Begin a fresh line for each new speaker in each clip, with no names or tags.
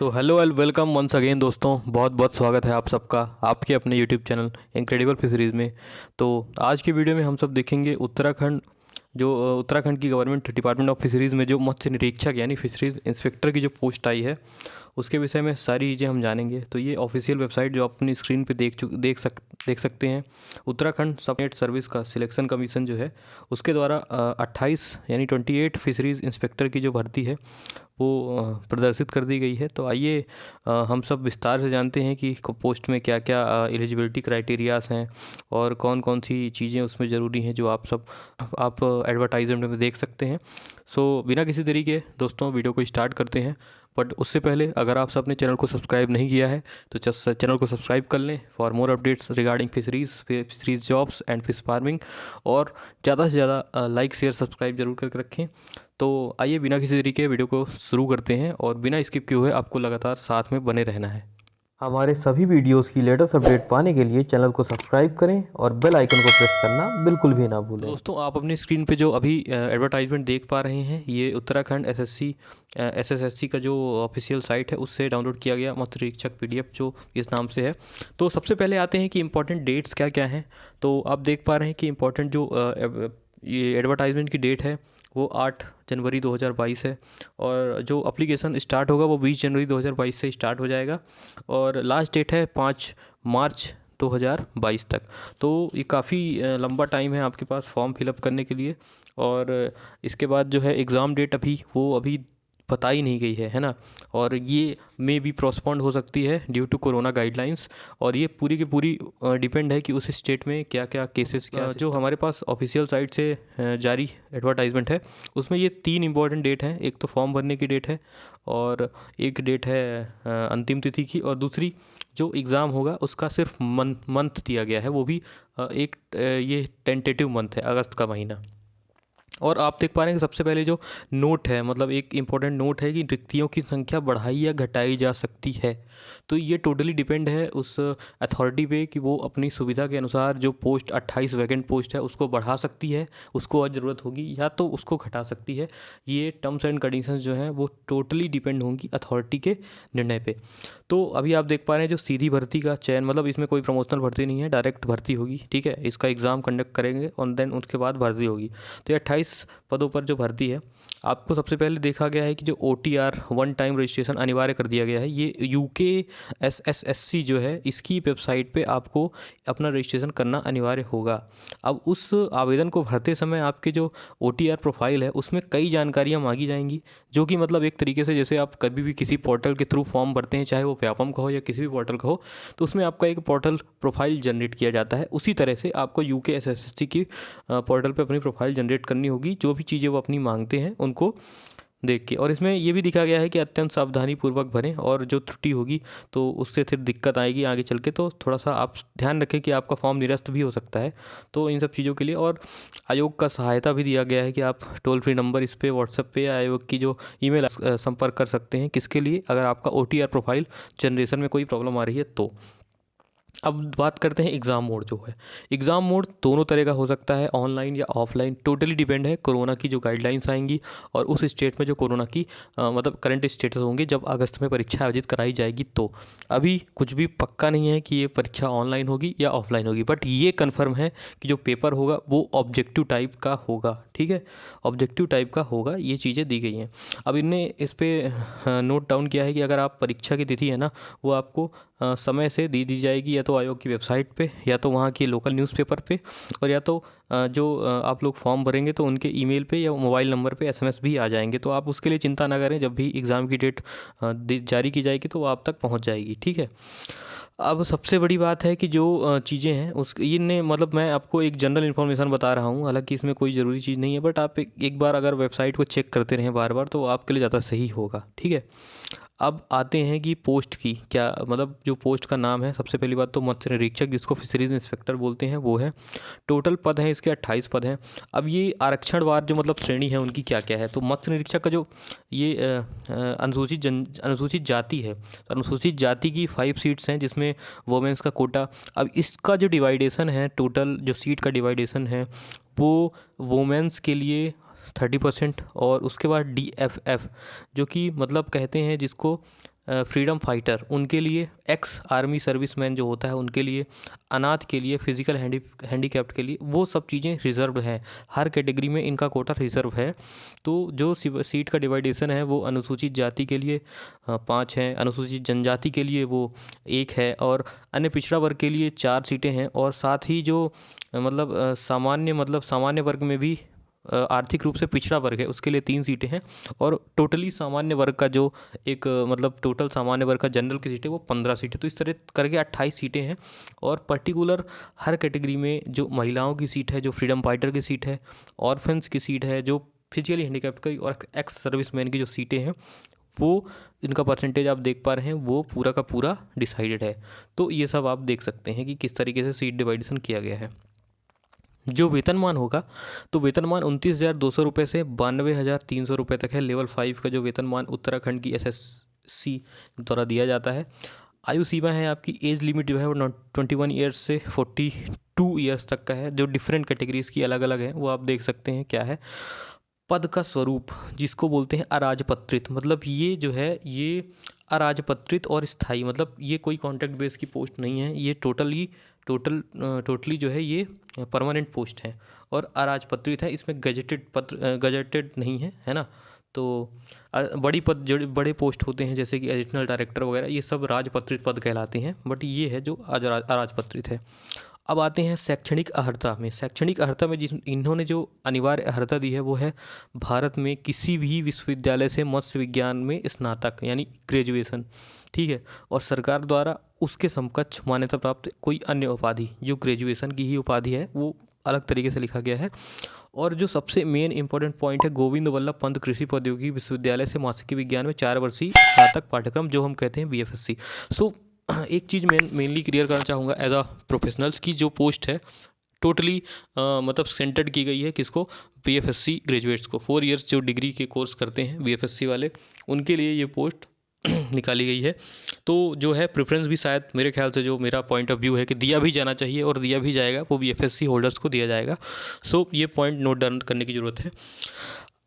So hello and welcome once again दोस्तों, बहुत बहुत स्वागत है आप सबका आपके अपने यूट्यूब चैनल इनक्रेडिबल फिशरीज़ में। तो आज की वीडियो में हम सब देखेंगे उत्तराखंड की गवर्नमेंट डिपार्टमेंट ऑफ फिशरीज़ में जो मत्स्य निरीक्षक यानी फिशरीज़ इंस्पेक्टर की जो पोस्ट आई है उसके विषय में सारी चीज़ें हम जानेंगे। तो ये ऑफिशियल वेबसाइट जो आप अपनी स्क्रीन पे देख सकते हैं, उत्तराखंड सबनेट सर्विस का सिलेक्शन कमीशन जो है उसके द्वारा 28 यानी 28 फिशरीज़ इंस्पेक्टर की जो भर्ती है वो प्रदर्शित कर दी गई है। तो आइए हम सब विस्तार से जानते हैं कि पोस्ट में क्या क्या एलिजिबिलिटी क्राइटेरियाज़ हैं और कौन कौन सी चीज़ें उसमें ज़रूरी हैं जो आप एडवर्टाइजमेंट में देख सकते हैं। सो बिना किसी देरी के दोस्तों वीडियो को स्टार्ट करते हैं। बट उससे पहले अगर आप सब अपने चैनल को सब्सक्राइब नहीं किया है तो चैनल को सब्सक्राइब कर लें for more updates regarding fisheries jobs and fish farming, और ज़्यादा से ज़्यादा लाइक शेयर सब्सक्राइब जरूर करके रखें। तो आइए बिना किसी देरी के वीडियो को शुरू करते हैं और बिना स्किप किए हुए आपको लगातार साथ में बने रहना है।
हमारे सभी वीडियोस की लेटेस्ट अपडेट पाने के लिए चैनल को सब्सक्राइब करें और बेल आइकन को प्रेस करना बिल्कुल भी ना
तो
भूलें।
दोस्तों आप अपनी स्क्रीन पे जो अभी एडवर्टाइजमेंट देख पा रहे हैं ये उत्तराखंड एसएससी का जो ऑफिशियल साइट है उससे डाउनलोड किया गया मत्स्य निरीक्षक पीडीएफ जो इस नाम से है। तो सबसे पहले आते हैं कि इंपॉर्टेंट डेट्स क्या क्या हैं। तो आप देख पा रहे हैं कि इंपॉर्टेंट जो ये एडवर्टाइजमेंट की डेट है वो 8 जनवरी 2022 है, और जो एप्लीकेशन स्टार्ट होगा वो 20 जनवरी 2022 से स्टार्ट हो जाएगा, और लास्ट डेट है 5 मार्च 2022 तक। तो ये काफ़ी लंबा टाइम है आपके पास फॉर्म फिलअप करने के लिए। और इसके बाद जो है एग्ज़ाम डेट अभी बताई नहीं गई है ना, और ये मे भी प्रोस्पोंड हो सकती है ड्यू टू कोरोना गाइडलाइंस। और ये पूरी की पूरी डिपेंड है कि उस स्टेट में क्या क्या केसेस क्या जो हमारे पास ऑफिशियल साइट से जारी एडवर्टाइजमेंट है उसमें ये 3 इंपॉर्टेंट डेट हैं। एक तो फॉर्म भरने की डेट है, और एक डेट है अंतिम तिथि की, और दूसरी जो एग्ज़ाम होगा उसका सिर्फ मंथ दिया गया है, वो भी ये टेंटेटिव मंथ है, अगस्त का महीना। और आप देख पा रहे हैं कि सबसे पहले जो नोट है, मतलब एक इम्पॉर्टेंट नोट है कि रिक्तियों की संख्या बढ़ाई या घटाई जा सकती है। तो ये टोटली डिपेंड है उस अथॉरिटी पे कि वो अपनी सुविधा के अनुसार जो पोस्ट 28 वैकेंट पोस्ट है उसको बढ़ा सकती है, उसको और ज़रूरत होगी, या तो उसको घटा सकती है। ये टर्म्स एंड कंडीशंस जो हैं वो टोटली डिपेंड होंगी अथॉरिटी के निर्णय पे। तो अभी आप देख पा रहे हैं जो सीधी भर्ती का चयन, मतलब इसमें कोई प्रमोशनल भर्ती नहीं है, डायरेक्ट भर्ती होगी, ठीक है। इसका एग्ज़ाम कंडक्ट करेंगे और देन उसके बाद भर्ती होगी। तो ये 28 पदों पर जो भर्ती है, आपको सबसे पहले देखा गया है कि जो OTR वन टाइम रजिस्ट्रेशन अनिवार्य कर दिया गया है। ये UKSSSC जो है इसकी वेबसाइट पे आपको अपना रजिस्ट्रेशन करना अनिवार्य होगा। अब उस आवेदन को भरते समय आपके जो OTR प्रोफाइल है उसमें कई जानकारियाँ मांगी जाएंगी, जो कि मतलब एक तरीके से जैसे आप कभी भी किसी पोर्टल के थ्रू फॉर्म भरते हैं, चाहे वो व्यापम का हो या किसी भी पोर्टल का हो, तो उसमें आपका एक पोर्टल प्रोफाइल जनरेट किया जाता है। उसी तरह से आपको UKSSSC की पोर्टल पे अपनी प्रोफाइल जनरेट करनी होगी, जो भी चीज़ें वो अपनी मांगते हैं उनको देख के। और इसमें ये भी दिखा गया है कि अत्यंत सावधानी पूर्वक भरें, और जो त्रुटि होगी तो उससे फिर दिक्कत आएगी आगे चल के, तो थोड़ा सा आप ध्यान रखें कि आपका फॉर्म निरस्त भी हो सकता है। तो इन सब चीज़ों के लिए और आयोग का सहायता भी दिया गया है कि आप टोल फ्री नंबर इस पर व्हाट्सएप पे आयोग की जो ईमेल संपर्क कर सकते हैं, किसके लिए, अगर आपका OTR प्रोफाइल जनरेशन में कोई प्रॉब्लम आ रही है तो। अब बात करते हैं एग्ज़ाम मोड जो है। एग्ज़ाम मोड दोनों तरह का हो सकता है, ऑनलाइन या ऑफलाइन, टोटली डिपेंड है कोरोना की जो गाइडलाइंस आएंगी और उस स्टेट में जो कोरोना की मतलब करंट स्टेटस होंगे जब अगस्त में परीक्षा आयोजित कराई जाएगी। तो अभी कुछ भी पक्का नहीं है कि ये परीक्षा ऑनलाइन होगी या ऑफलाइन होगी, बट ये कन्फर्म है कि जो पेपर होगा वो ऑब्जेक्टिव टाइप का होगा, ठीक है, ऑब्जेक्टिव टाइप का होगा। ये चीज़ें दी गई हैं। अब इनने इस पर नोट डाउन किया है कि अगर आप परीक्षा की तिथि है ना वो आपको समय से दी जाएगी, या तो आयोग की वेबसाइट पे, या तो वहाँ के लोकल न्यूज़पेपर पे, और या तो जो आप लोग फॉर्म भरेंगे तो उनके ईमेल पे या मोबाइल नंबर पे SMS भी आ जाएंगे। तो आप उसके लिए चिंता ना करें, जब भी एग्ज़ाम की डेट जारी की जाएगी तो वो आप तक पहुँच जाएगी, ठीक है। अब सबसे बड़ी बात है कि जो चीज़ें हैं उस इनने, मतलब मैं आपको एक जनरल इन्फॉर्मेशन बता रहा हूँ, हालांकि इसमें कोई ज़रूरी चीज़ नहीं है, बट आप एक बार अगर वेबसाइट को चेक करते रहें बार बार तो आपके लिए ज़्यादा सही होगा, ठीक है। अब आते हैं कि पोस्ट की क्या, मतलब जो पोस्ट का नाम है, सबसे पहली बात तो मत्स्य निरीक्षक जिसको फिशरीज इंस्पेक्टर बोलते हैं वो है। टोटल पद हैं इसके 28 पद हैं। अब ये आरक्षणवार जो मतलब श्रेणी है उनकी क्या क्या है, तो मत्स्य निरीक्षक का जो ये अनुसूचित जाति है, तो अनुसूचित जाति की 5 सीट्स हैं जिसमें वोमेंस का कोटा। अब इसका जो डिवाइडेशन है, टोटल जो सीट का डिवाइडेशन है वो वोमेंस के लिए 30%, और उसके बाद DFF जो कि मतलब कहते हैं जिसको फ्रीडम फाइटर उनके लिए, एक्स आर्मी सर्विसमैन जो होता है उनके लिए, अनाथ के लिए, फिजिकल हैंडीकैप्ड के लिए, वो सब चीज़ें रिजर्व हैं। हर कैटेगरी में इनका कोटा रिजर्व है। तो जो सीट का डिवाइडेशन है वो अनुसूचित जाति के लिए 5 हैं, अनुसूचित जनजाति के लिए वो 1 है, और अन्य पिछड़ा वर्ग के लिए 4 सीटें हैं। और साथ ही जो सामान्य वर्ग में भी आर्थिक रूप से पिछड़ा वर्ग है उसके लिए 3 सीटें हैं। और टोटली सामान्य वर्ग का जो एक टोटल सामान्य वर्ग का जनरल की सीटें वो 15 सीटें, तो इस तरह करके 28 सीटें हैं। और पर्टिकुलर हर कैटेगरी में जो महिलाओं की सीट है, जो फ्रीडम फाइटर की सीट है, ऑर्फेंस की सीट है, जो फिजिकली हैंडीकैप्ड की और एक्स सर्विसमैन की जो सीटें हैं, वो इनका परसेंटेज आप देख पा रहे हैं वो पूरा का पूरा डिसाइडेड है। तो ये सब आप देख सकते हैं कि किस तरीके से सीट डिवाइडेशन किया गया है। जो वेतनमान होगा, तो वेतनमान 29,200 रुपये से 92,300 रुपये तक है। लेवल 5 का जो वेतनमान उत्तराखंड की एसएससी द्वारा दिया जाता है। आयु सीमा है आपकी, एज लिमिट जो है वो 21 ईयर्स से 42 ईयर्स तक का है। जो डिफरेंट कैटेगरीज़ की अलग अलग है वो आप देख सकते हैं क्या है। पद का स्वरूप जिसको बोलते हैं अराजपत्रित, मतलब ये जो है ये अराजपत्रित और स्थायी, मतलब ये कोई कॉन्ट्रैक्ट बेस की पोस्ट नहीं है, ये टोटली जो है ये परमानेंट पोस्ट है और अराजपत्रित है। इसमें गजेटेड नहीं है, है ना। तो बड़ी पद जो बड़े पोस्ट होते हैं जैसे कि एडिशनल डायरेक्टर वगैरह, ये सब राजपत्रित पद कहलाते हैं, बट ये है जो अराजपत्रित है। अब आते हैं शैक्षणिक अर्हता में। शैक्षणिक अर्हता में जिस इन्होंने जो अनिवार्य अर्हता दी है वो है भारत में किसी भी विश्वविद्यालय से मत्स्य विज्ञान में स्नातक यानी ग्रेजुएशन, ठीक है। और सरकार द्वारा उसके समकक्ष मान्यता प्राप्त कोई अन्य उपाधि, जो ग्रेजुएशन की ही उपाधि है वो अलग तरीके से लिखा गया है। और जो सबसे मेन इंपॉर्टेंट पॉइंट है, गोविंद वल्लभ पंत कृषि प्रौद्योगिकी विश्वविद्यालय से मात्स्यिकी विज्ञान में 4 वर्षीय स्नातक पाठ्यक्रम, जो हम कहते हैं बीएफएससी। सो एक चीज़ मेनली क्लियर करना चाहूँगा एज अ प्रोफेशनल्स की जो पोस्ट है टोटली मतलब सेंटर्ड की गई है किसको, बीएफएससी ग्रेजुएट्स को। 4 इयर्स जो डिग्री के कोर्स करते हैं बीएफएससी वाले, उनके लिए ये पोस्ट निकाली गई है। तो जो है प्रेफरेंस भी शायद मेरे ख्याल से, जो मेरा पॉइंट ऑफ व्यू है कि दिया भी जाना चाहिए और दिया भी जाएगा, वो बीएफएससी होल्डर्स को दिया जाएगा। सो ये पॉइंट नोट डाउन करने की ज़रूरत है।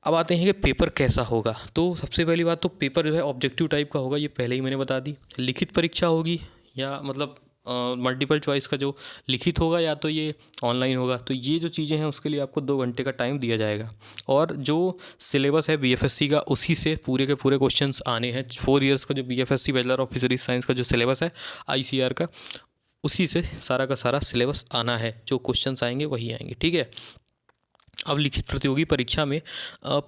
अब आते हैं कि पेपर कैसा होगा। तो सबसे पहली बात तो पेपर जो है ऑब्जेक्टिव टाइप का होगा, ये पहले ही मैंने बता दी। लिखित परीक्षा होगी या मतलब मल्टीपल चॉइस का जो लिखित होगा, या तो ये ऑनलाइन होगा। तो ये जो चीज़ें हैं उसके लिए आपको 2 घंटे का टाइम दिया जाएगा। और जो सिलेबस है बीएफएससी का, उसी से पूरे के पूरे क्वेश्चंस आने हैं। 4 इयर्स का जो BFSc bachelor of fisheries science का जो सिलेबस है आईसीआर का, उसी से सारा का सारा सिलेबस आना है। जो क्वेश्चंस आएंगे वही आएंगे, ठीक है। अब लिखित प्रतियोगी परीक्षा में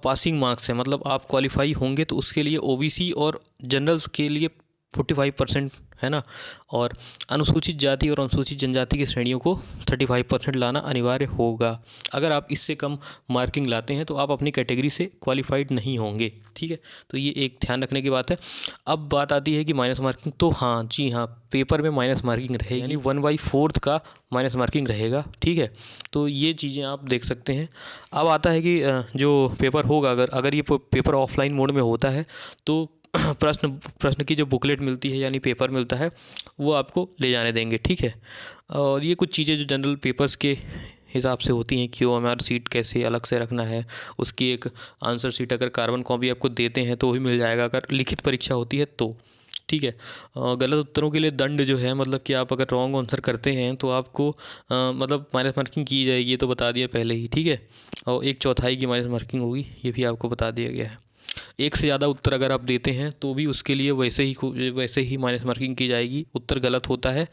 पासिंग मार्क्स है, मतलब आप क्वालिफाई होंगे तो उसके लिए ओबीसी और जनरल्स के लिए 45% है ना, और अनुसूचित जाति और अनुसूचित जनजाति की श्रेणियों को 35% लाना अनिवार्य होगा। अगर आप इससे कम मार्किंग लाते हैं तो आप अपनी कैटेगरी से क्वालिफाइड नहीं होंगे, ठीक है। तो ये एक ध्यान रखने की बात है। अब बात आती है कि माइनस मार्किंग, तो हाँ जी हाँ, पेपर में माइनस मार्किंग रहेगी, यानी 1/4 का माइनस मार्किंग रहेगा, ठीक है। तो ये चीज़ें आप देख सकते हैं। अब आता है कि जो पेपर होगा, अगर ये पेपर ऑफलाइन मोड में होता है तो प्रश्न की जो बुकलेट मिलती है यानी पेपर मिलता है वो आपको ले जाने देंगे, ठीक है। और ये कुछ चीज़ें जो जनरल पेपर्स के हिसाब से होती हैं कि वो हमारा सीट कैसे अलग से रखना है, उसकी एक आंसर शीट अगर कार्बन कॉपी आपको देते हैं तो भी मिल जाएगा, अगर लिखित परीक्षा होती है तो, ठीक है। गलत उत्तरों के लिए दंड जो है, मतलब कि आप अगर रॉन्ग आंसर करते हैं तो आपको मतलब माइनस मार्किंग की जाएगी, ये तो बता दिया पहले ही, ठीक है। और 1/4 की माइनस मार्किंग होगी, ये भी आपको बता दिया गया है। एक से ज़्यादा उत्तर अगर आप देते हैं तो भी उसके लिए वैसे ही माइनस मार्किंग की जाएगी। उत्तर गलत होता है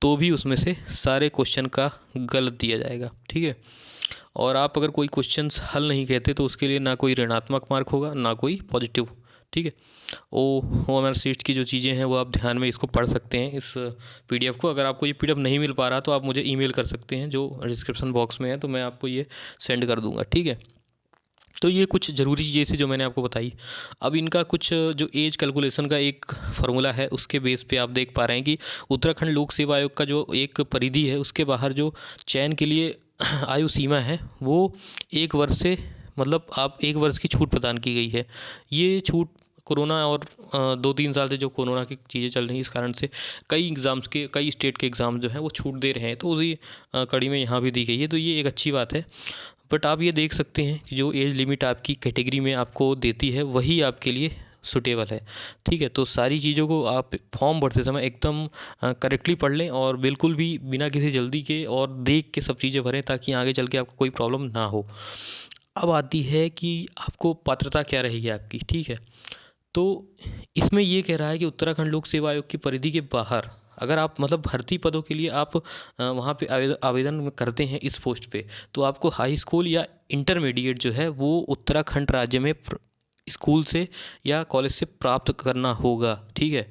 तो भी उसमें से सारे क्वेश्चन का गलत दिया जाएगा, ठीक है। और आप अगर कोई क्वेश्चंस हल नहीं कहते तो उसके लिए ना कोई ऋणात्मक मार्क होगा ना कोई पॉजिटिव, ठीक है। वो हमारे सीट की जो चीज़ें हैं वो आप ध्यान में इसको पढ़ सकते हैं, इस पीडीएफ को। अगर आपको ये पीडीएफ नहीं मिल पा रहा तो आप मुझे ईमेल कर सकते हैं, जो डिस्क्रिप्शन बॉक्स में है, तो मैं आपको ये सेंड कर दूँगा, ठीक है। तो ये कुछ ज़रूरी चीज़ें थी जो मैंने आपको बताई। अब इनका कुछ जो एज कैलकुलेशन का एक फार्मूला है उसके बेस पे आप देख पा रहे हैं कि उत्तराखंड लोक सेवा आयोग का जो एक परिधि है उसके बाहर जो चयन के लिए आयु सीमा है वो 1 वर्ष से, मतलब आप 1 वर्ष की छूट प्रदान की गई है। ये छूट कोरोना और 2-3 साल से जो कोरोना की चीज़ें चल रही हैं इस कारण से कई स्टेट के एग्ज़ाम जो हैं वो छूट दे रहे हैं, तो उसी कड़ी में यहाँ भी दी गई है। तो ये एक अच्छी बात है। बट आप ये देख सकते हैं कि जो एज लिमिट आपकी कैटेगरी में आपको देती है वही आपके लिए सूटेबल है। ठीक है, तो सारी चीज़ों को आप फॉर्म भरते समय एकदम करेक्टली पढ़ लें और बिल्कुल भी बिना किसी जल्दी के और देख के सब चीज़ें भरें ताकि आगे चल के आपको कोई प्रॉब्लम ना हो। अब आती है कि आपको पात्रता क्या रहेगी आपकी। ठीक है, तो इसमें ये कह रहा है कि उत्तराखंड लोक सेवा आयोग की परिधि के बाहर अगर आप मतलब भर्ती पदों के लिए आप वहाँ पे आवेदन करते हैं इस पोस्ट पे, तो आपको हाई स्कूल या इंटरमीडिएट जो है वो उत्तराखंड राज्य में स्कूल से या कॉलेज से प्राप्त करना होगा। ठीक है,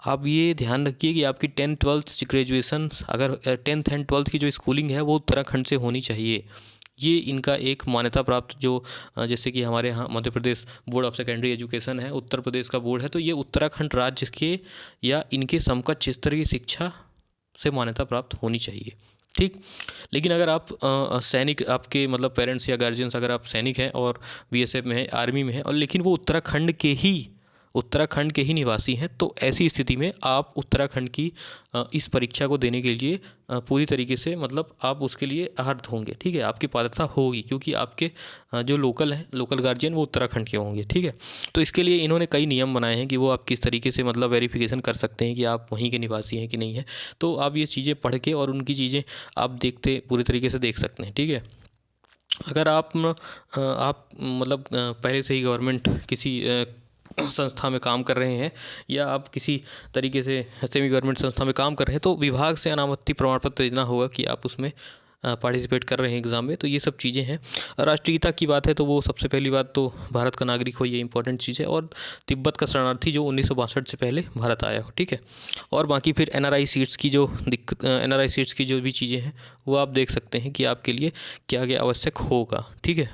आप ये ध्यान रखिए कि आपकी 10th 12th ग्रेजुएशन अगर 10th एंड 12th की जो स्कूलिंग है वो उत्तराखंड से होनी चाहिए। ये इनका एक मान्यता प्राप्त जो जैसे कि हमारे यहाँ Madhya Pradesh board of secondary education है, उत्तर प्रदेश का बोर्ड है, तो ये उत्तराखंड राज्य के या इनके समकक्ष स्तरीय शिक्षा से मान्यता प्राप्त होनी चाहिए। ठीक, लेकिन अगर आप सैनिक आपके मतलब पेरेंट्स या गार्जियंस अगर आप सैनिक हैं और बीएसएफ में हैं, आर्मी में हैं और लेकिन वो उत्तराखंड के ही निवासी हैं, तो ऐसी स्थिति में आप उत्तराखंड की इस परीक्षा को देने के लिए पूरी तरीके से मतलब आप उसके लिए अर्ह होंगे। ठीक है, आपकी पात्रता होगी क्योंकि आपके जो लोकल गार्जियन वो उत्तराखंड के होंगे। ठीक है, तो इसके लिए इन्होंने कई नियम बनाए हैं कि वो आप किस तरीके से मतलब वेरिफिकेशन कर सकते हैं कि आप वहीं के निवासी हैं कि नहीं है। तो आप ये चीज़ें पढ़ के और उनकी चीज़ें आप देखते पूरी तरीके से देख सकते हैं। ठीक है, अगर आप मतलब पहले से ही गवर्नमेंट किसी संस्था में काम कर रहे हैं या आप किसी तरीके से सेमी गवर्नमेंट संस्था में काम कर रहे हैं, तो विभाग से अनामति प्रमाण पत्र देना होगा कि आप उसमें पार्टिसिपेट कर रहे हैं एग्ज़ाम में। तो ये सब चीज़ें हैं। राष्ट्रीयता की बात है तो वो सबसे पहली बात तो भारत का नागरिक हो, ये इंपॉर्टेंट चीज़ है, और तिब्बत का शरणार्थी जो 1962 से पहले भारत आया हो। ठीक है, और बाकी फिर एनआरआई सीट्स की जो भी चीज़ें हैं वो आप देख सकते हैं कि आपके लिए क्या क्या आवश्यक होगा। ठीक है,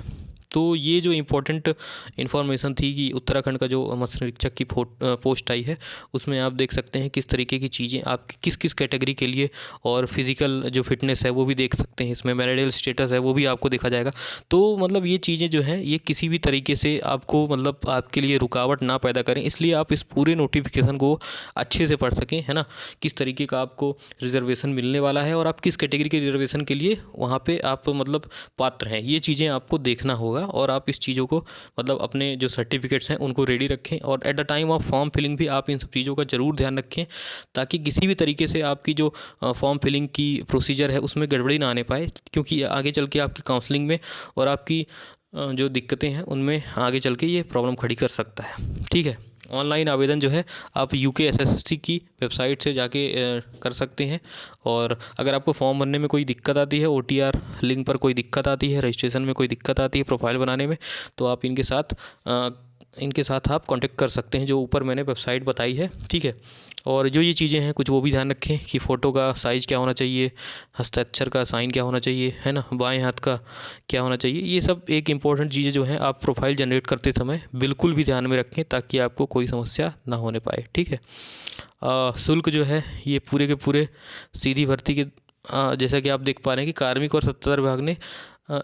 तो ये जो इम्पोर्टेंट इन्फॉर्मेशन थी कि उत्तराखंड का जो मत्स्य निरीक्षक की पोस्ट आई है उसमें आप देख सकते हैं किस तरीके की चीज़ें आपकी किस किस कैटेगरी के लिए, और फिज़िकल जो फिटनेस है वो भी देख सकते हैं, इसमें मैरिटल स्टेटस है वो भी आपको देखा जाएगा। तो मतलब ये चीज़ें जो हैं ये किसी भी तरीके से आपको मतलब आपके लिए रुकावट ना पैदा करें, इसलिए आप इस पूरे नोटिफिकेशन को अच्छे से पढ़ सकें, है ना, किस तरीके का आपको रिजर्वेशन मिलने वाला है और आप किस कैटेगरी के रिजर्वेशन के लिए वहाँ पे आप मतलब पात्र हैं, ये चीज़ें आपको देखना होगा। और आप इस चीज़ों को मतलब अपने जो सर्टिफिकेट्स हैं उनको रेडी रखें, और at the time of form filling भी आप इन सब चीज़ों का ज़रूर ध्यान रखें ताकि किसी भी तरीके से आपकी जो फॉर्म फिलिंग की प्रोसीजर है उसमें गड़बड़ी ना आने पाए, क्योंकि आगे चल के आपकी काउंसलिंग में और आपकी जो दिक्कतें हैं उनमें आगे चल के ये प्रॉब्लम खड़ी कर सकता है। ठीक है, ऑनलाइन आवेदन जो है आप UKSSC की वेबसाइट से जाके कर सकते हैं, और अगर आपको फॉर्म भरने में कोई दिक्कत आती है, OTR लिंक पर कोई दिक्कत आती है, रजिस्ट्रेशन में कोई दिक्कत आती है, प्रोफाइल बनाने में, तो आप इनके साथ आप कांटेक्ट कर सकते हैं जो ऊपर मैंने वेबसाइट बताई है। ठीक है, और जो ये चीज़ें हैं कुछ वो भी ध्यान रखें कि फ़ोटो का साइज़ क्या होना चाहिए, हस्ताक्षर का साइन क्या होना चाहिए, है ना, बाएं हाथ का क्या होना चाहिए, ये सब एक इम्पॉर्टेंट चीज़ें जो हैं आप प्रोफाइल जनरेट करते समय बिल्कुल भी ध्यान में रखें ताकि आपको कोई समस्या ना होने पाए। ठीक है, शुल्क जो है ये पूरे के पूरे सीधी भर्ती के जैसा कि आप देख पा रहे हैं कि कार्मिक और सत्ताधार विभाग ने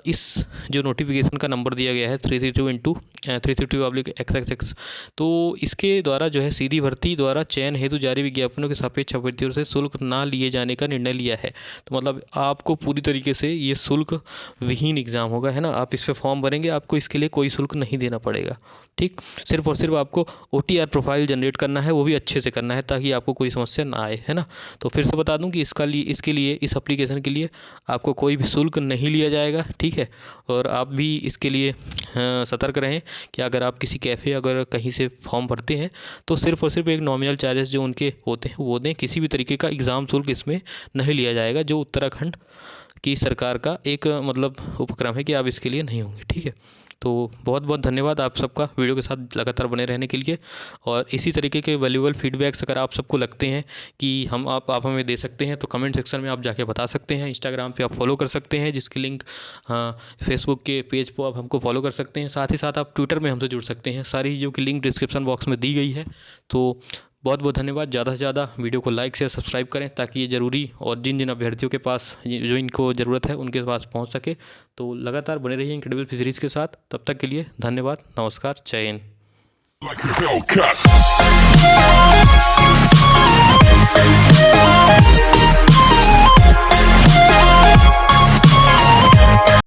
इस जो नोटिफिकेशन का नंबर दिया गया है 332/XXX, तो इसके द्वारा जो है सीधी भर्ती द्वारा चयन हेतु जारी विज्ञापनों के सापेक्ष अभ्यर्थियों से शुल्क ना लिए जाने का निर्णय लिया है। तो मतलब आपको पूरी तरीके से ये शुल्क विहीन एग्ज़ाम होगा, है ना, आप इस पर फॉर्म भरेंगे, आपको इसके लिए कोई शुल्क नहीं देना पड़ेगा। ठीक, सिर्फ और सिर्फ आपको OTR प्रोफाइल जनरेट करना है, वो भी अच्छे से करना है ताकि आपको कोई समस्या ना आए, है ना। तो फिर से बता दूं कि इसके लिए इस एप्लीकेशन के लिए आपको कोई भी शुल्क नहीं लिया जाएगा। ठीक है, और आप भी इसके लिए सतर्क रहें कि अगर आप किसी कैफ़े अगर कहीं से फॉर्म भरते हैं तो सिर्फ और सिर्फ एक नॉमिनल चार्जेस जो उनके होते हैं वो दें, किसी भी तरीके का एग्ज़ाम शुल्क इसमें नहीं लिया जाएगा, जो उत्तराखंड की सरकार का एक मतलब उपक्रम है कि आप इसके लिए नहीं होंगे। ठीक है, तो बहुत बहुत धन्यवाद आप सबका वीडियो के साथ लगातार बने रहने के लिए, और इसी तरीके के वैल्यूएबल फीडबैक्स अगर आप सबको लगते हैं कि आप हमें दे सकते हैं तो कमेंट सेक्शन में आप जाके बता सकते हैं। इंस्टाग्राम पे आप फॉलो कर सकते हैं जिसकी लिंक फेसबुक के पेज पर आप हमको फॉलो कर सकते हैं, साथ ही साथ आप ट्विटर में हमसे जुड़ सकते हैं, सारी चीज़ों की लिंक डिस्क्रिप्शन बॉक्स में दी गई है। तो बहुत बहुत धन्यवाद। ज़्यादा से ज़्यादा वीडियो को लाइक शेयर सब्सक्राइब करें ताकि ये ज़रूरी और जिन जिन अभ्यर्थियों के पास जो इनको ज़रूरत है उनके पास पहुंच सके। तो लगातार बने रहिए इनक्रेडिबल फिशरीज़ के साथ। तब तक के लिए धन्यवाद, नमस्कार, जय हिंद।